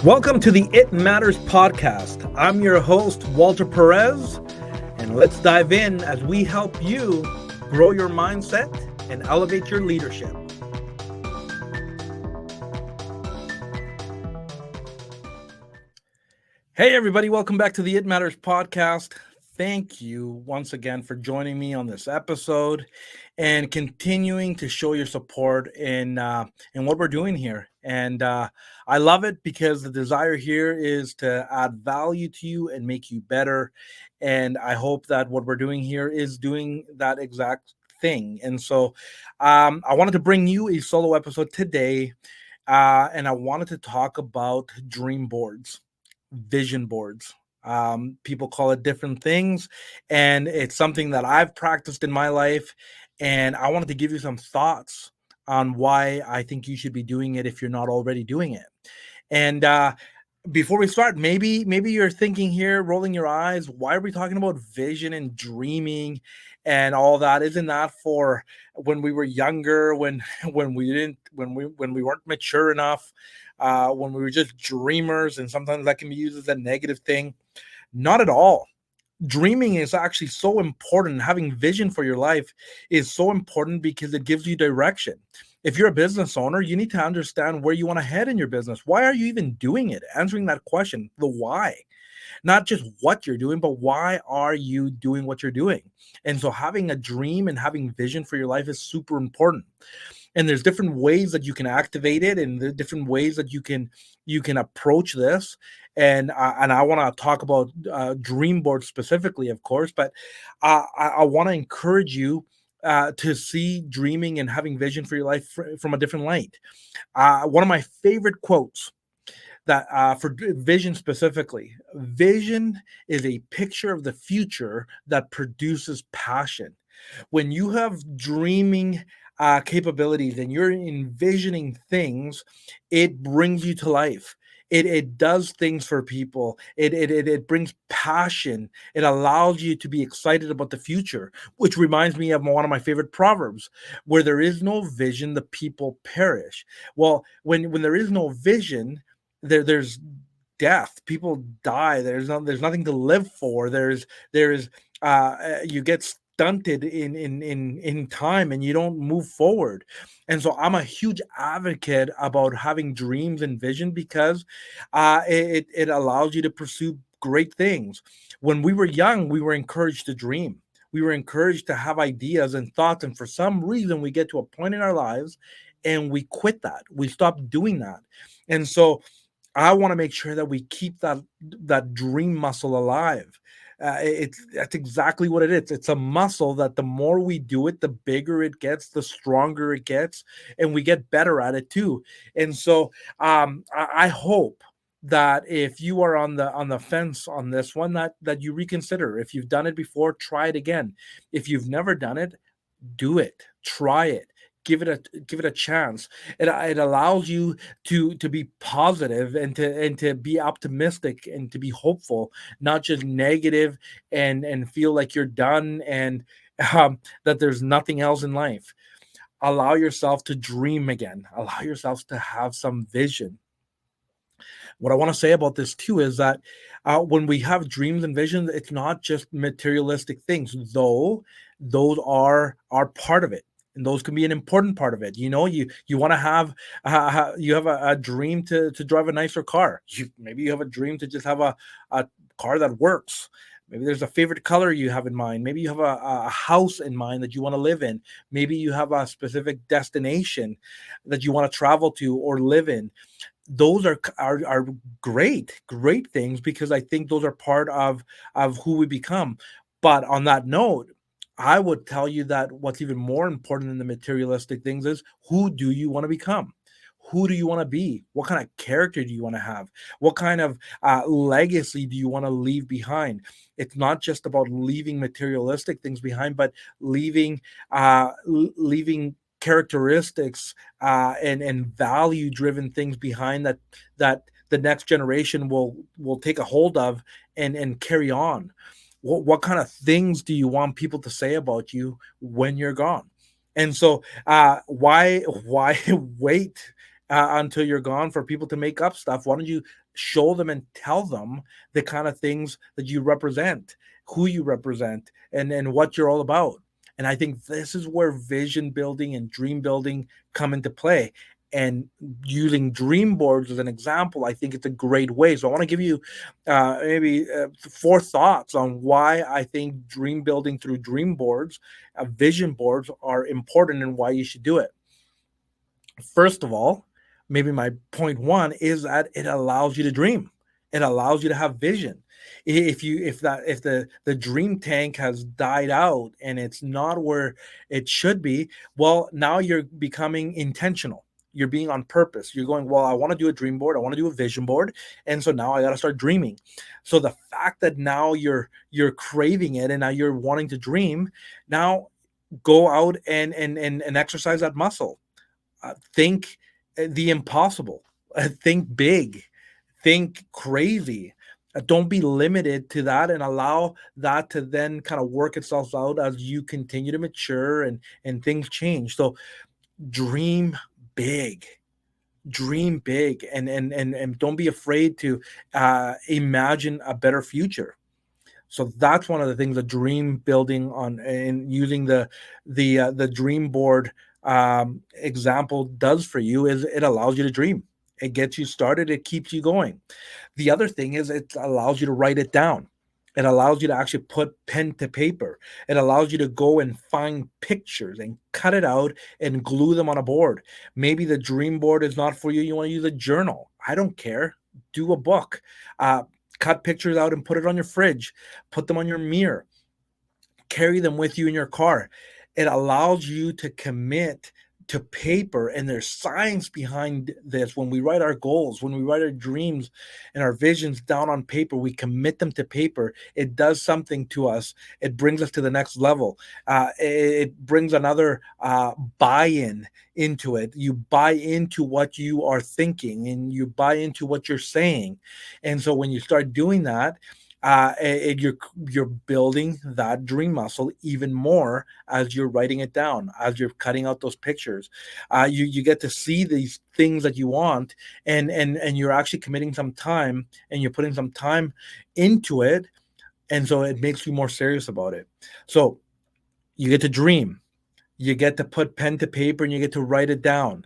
Welcome to the It Matters podcast. I'm your host, Walter Perez, and let's dive in as we help you grow your mindset and elevate your leadership. Hey, everybody, welcome back to the It Matters podcast. Thank you once again for joining me on this episode and continuing to show your support in what we're doing here. And I love it because the desire here is to add value to you and make you better. And I hope that what we're doing here is doing that exact thing. And so I wanted to bring you a solo episode today, and I wanted to talk about dream boards, vision boards. People call it different things, and it's something that I've practiced in my life. And I wanted to give you some thoughts on why I think you should be doing it if you're not already doing it. And before we start, maybe you're thinking here, rolling your eyes, why are we talking about vision and dreaming and all that? Isn't that for when we were younger, when when we weren't mature enough, when we were just dreamers? And sometimes that can be used as a negative thing. Not at all. Dreaming is actually so important. Having vision for your life is so important because it gives you direction. If you're a business owner, you need to understand where you want to head in your business. Why are you even doing it? Answering that question, the why. Not just what you're doing, but why are you doing what you're doing? And so having a dream and having vision for your life is super important. And there's different ways that you can activate it, and the different ways that you can approach this. And I want to talk about dream boards specifically, of course, but I want to encourage you to see dreaming and having vision for your life from a different light. One of my favorite quotes that for vision specifically, vision is a picture of the future that produces passion. When you have dreaming capabilities and you're envisioning things, it brings you to life. It does things for people. It brings passion. It allows you to be excited about the future, which reminds me of one of my favorite proverbs: where there is no vision, the people perish. Well, when there is no vision, there's death. People die. There's nothing to live for. There's you get stunted in time, and you don't move forward. And so I'm a huge advocate about having dreams and vision because it allows you to pursue great things. When we were young, we were encouraged to dream. We were encouraged to have ideas and thoughts, and for some reason we get to a point in our lives and we quit that. We stop doing that. And so I want to make sure that we keep that dream muscle alive. That's exactly what it is. It's a muscle that the more we do it, the bigger it gets, the stronger it gets, and we get better at it too. And so I hope that if you are on the fence on this one, that you reconsider. If you've done it before, try it again. If you've never done it, do it, try it, give it a chance. It allows you to be positive and to be optimistic and to be hopeful, not just negative and feel like you're done and that there's nothing else in life. Allow yourself to dream again. Allow yourself to have some vision. What I want to say about this too is that when we have dreams and visions, it's not just materialistic things, though those are part of it. And those can be an important part of it. You want to have you have a dream to drive a nicer car. Maybe you have a dream to just have a car that works. Maybe there's a favorite color you have in mind. Maybe you have a house in mind that you want to live in. Maybe you have a specific destination that you want to travel to or live in. Those are great things, because I think those are part of who we become. But on that note, I would tell you that what's even more important than the materialistic things is, who do you want to become? Who do you want to be? What kind of character do you want to have? What kind of legacy do you want to leave behind? It's not just about leaving materialistic things behind, but leaving characteristics and value driven things behind that the next generation will take a hold of and carry on. What kind of things do you want people to say about you when you're gone? And so why wait until you're gone for people to make up stuff. Why don't you show them and tell them the kind of things that you represent, who you represent, and what you're all about? And I think this is where vision building and dream building come into play. And using dream boards as an example, I think it's a great way. So I want to give you maybe four thoughts on why I think dream building through dream boards, vision boards, are important and why you should do it. First of all, maybe my point one is that it allows you to dream. It allows you to have vision. If the dream tank has died out and it's not where it should be, well, now you're becoming intentional. You're being on purpose. You're going, well, I want to do a dream board. I want to do a vision board. And so now I got to start dreaming. So the fact that now you're craving it and now you're wanting to dream, now go out and exercise that muscle. Think the impossible. Think big. Think crazy. Don't be limited to that, and allow that to then kind of work itself out as you continue to mature and things change. So dream big. Dream big, and don't be afraid to imagine a better future. So that's one of the things, the dream building on and using the dream board example does for you, is it allows you to dream. It gets you started. It keeps you going. The other thing is it allows you to write it down. It allows you to actually put pen to paper. It allows you to go and find pictures and cut it out and glue them on a board. Maybe the dream board is not for you. You want to use a journal. I don't care. Do a book. Uh, Cut pictures out and put it on your fridge. Put them on your mirror. Carry them with you in your car. It allows you to commit to paper, and there's science behind this. When we write our goals, when we write our dreams and our visions down on paper, we commit them to paper. It does something to us. It brings us to the next level. It brings another buy-in into it. You buy into what you are thinking and you buy into what you're saying. And so when you start doing that, you're building that dream muscle even more as you're writing it down, as you're cutting out those pictures. You get to see these things that you want, and you're actually committing some time, and you're putting some time into it, and so it makes you more serious about it. So you get to dream, you get to put pen to paper, and you get to write it down.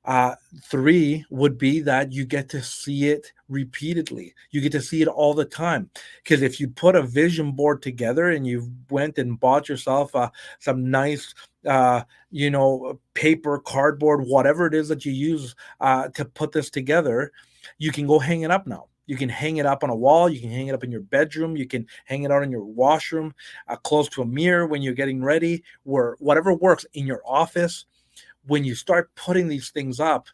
uh, Three would be that you get to see it repeatedly. You get to see it all the time. Because if you put a vision board together and you went and bought yourself some nice, paper, cardboard, whatever it is that you use to put this together, you can go hang it up now. You can hang it up on a wall. You can hang it up in your bedroom. You can hang it out in your washroom, close to a mirror when you're getting ready, where whatever works in your office. When you start putting these things up,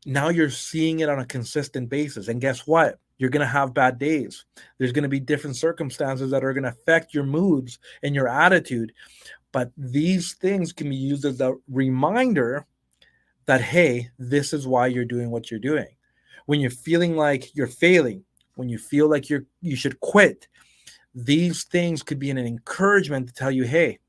now you're seeing it on a consistent basis. And guess what? You're going to have bad days. There's going to be different circumstances that are going to affect your moods and your attitude. But these things can be used as a reminder that, hey, this is why you're doing what you're doing. When you're feeling like you're failing, when you feel like you should quit, these things could be an encouragement to tell you, hey,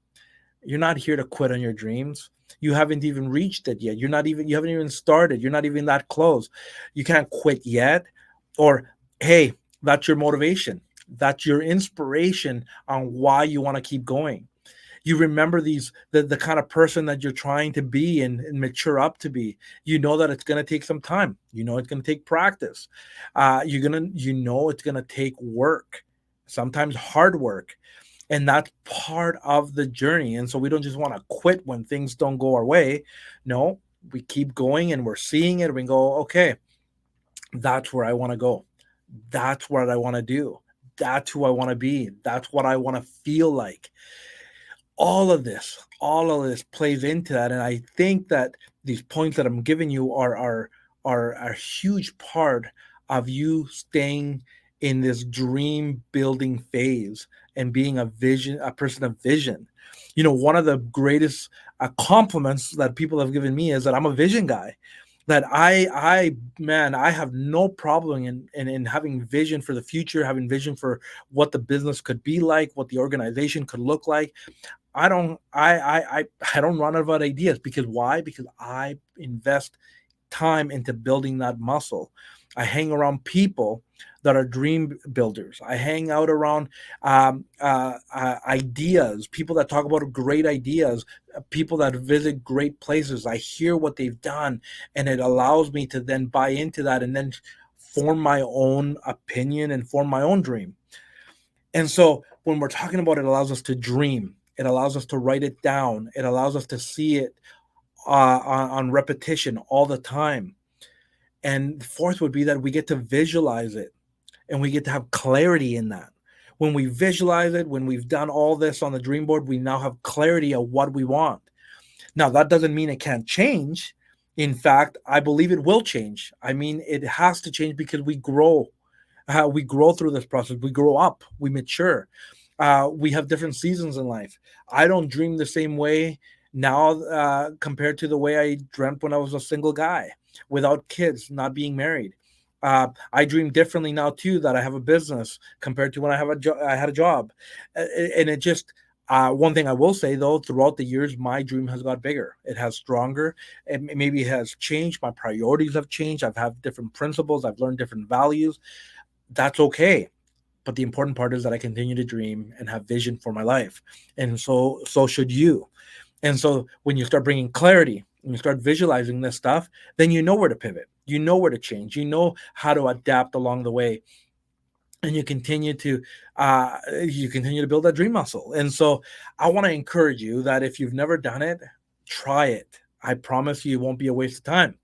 you're not here to quit on your dreams. You haven't even reached it yet. You haven't even started. You're not even that close. You can't quit yet. Or, hey, that's your motivation. That's your inspiration on why you want to keep going. You remember the kind of person that you're trying to be and mature up to be. You know that it's going to take some time. You know it's going to take practice. It's going to take work, sometimes hard work, and that's part of the journey. And so we don't just want to quit when things don't go our way. No, we keep going and we're seeing it. And we go, okay, that's where I want to go. That's what I want to do. That's who I want to be. That's what I want to feel like. All of this plays into that. And I think that these points that I'm giving you are a huge part of you staying in this dream building phase and being a person of vision. One of the greatest compliments that people have given me is that I'm a vision guy. That I have no problem in having vision for the future, having vision for what the business could be like, what the organization could look like. I don't run out of ideas. Because why? Because I invest time into building that muscle. I hang around people that are dream builders. I hang out around ideas, people that talk about great ideas, people that visit great places. I hear what they've done, and it allows me to then buy into that and then form my own opinion and form my own dream. And so when we're talking about it, allows us to dream. It allows us to write it down. It allows us to see it on repetition all the time. And the fourth would be that we get to visualize it and we get to have clarity in that. When we visualize it, when we've done all this on the dream board, we now have clarity of what we want. Now, that doesn't mean it can't change. In fact, I believe it will change. I mean, it has to change because we grow. We grow through this process. We grow up. We mature. We have different seasons in life. I don't dream the same way now compared to the way I dreamt when I was a single guy without kids, not being married. I dream differently now too, that I have a business compared to when I had a job. And it just one thing I will say though, throughout the years, my dream has got bigger. It has stronger. Maybe it has changed. My priorities have changed. I've had different principles. I've learned different values. That's okay. But the important part is that I continue to dream and have vision for my life. And so should you. And so when you start bringing clarity and you start visualizing this stuff, then you know where to pivot. You know where to change. You know how to adapt along the way. And you continue to build that dream muscle. And so I want to encourage you that if you've never done it, try it. I promise you it won't be a waste of time.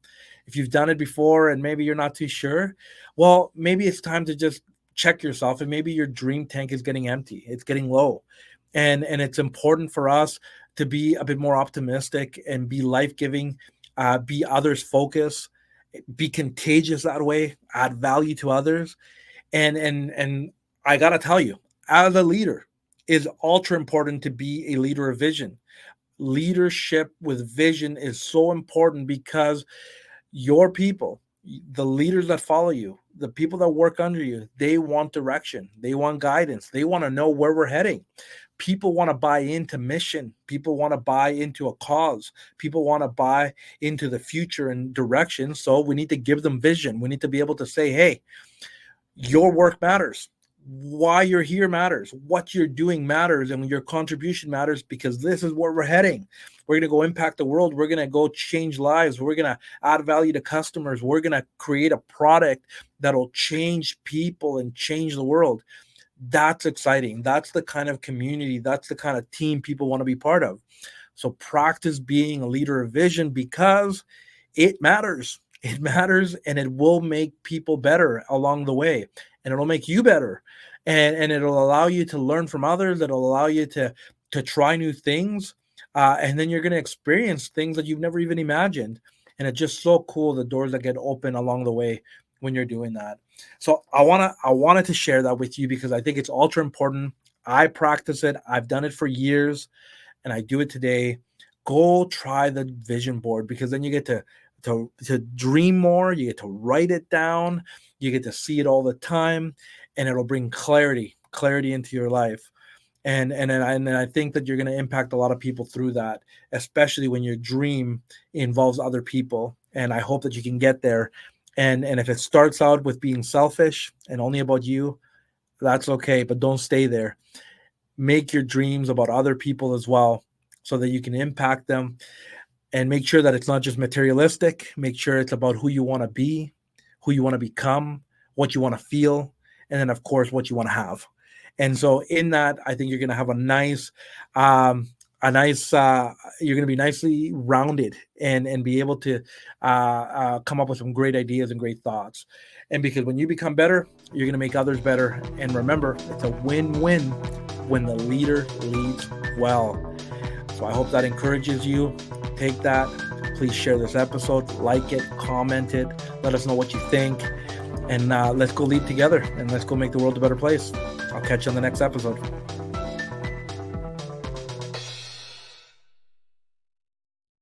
If you've done it before and maybe you're not too sure, well, maybe it's time to just check yourself, and maybe your dream tank is getting empty. It's getting low. And it's important for us to be a bit more optimistic and be life-giving, be others focused, be contagious that way, add value to others. And I got to tell you, as a leader, is ultra important to be a leader of vision. Leadership with vision is so important because your people, the leaders that follow you, the people that work under you, they want direction. They want guidance. They want to know where we're heading. People want to buy into mission. People want to buy into a cause. People want to buy into the future and direction. So we need to give them vision. We need to be able to say, hey, your work matters. Why you're here matters. What you're doing matters, and your contribution matters, because this is where we're heading. We're going to go impact the world. We're going to go change lives. We're going to add value to customers. We're going to create a product that'll change people and change the world. That's exciting. That's the kind of community, that's the kind of team people want to be part of. So practice being a leader of vision, because it matters. It matters, and it will make people better along the way, and it'll make you better, and it'll allow you to learn from others. It'll allow you to try new things, and then you're going to experience things that you've never even imagined. And it's just so cool, the doors that get open along the way when you're doing that. So I wanted to share that with you because I think it's ultra important. I practice it. I've done it for years, and I do it today. Go try the vision board, because then you get to dream more. You get to write it down. You get to see it all the time, and it'll bring clarity into your life. And I think that you're going to impact a lot of people through that, especially when your dream involves other people. And I hope that you can get there. And if it starts out with being selfish and only about you, that's okay, but don't stay there. Make your dreams about other people as well, so that you can impact them. And make sure that it's not just materialistic. Make sure it's about who you want to be, who you want to become, what you want to feel, and then, of course, what you want to have. And so in that, I think you're going to have you're going to be nicely rounded and be able to come up with some great ideas and great thoughts. And because when you become better, you're going to make others better. And remember, it's a win-win when the leader leads well. So I hope that encourages you. Take that. Please share this episode, like it, comment it, let us know what you think, and let's go lead together, and let's go make the world a better place. I'll catch you on the next episode.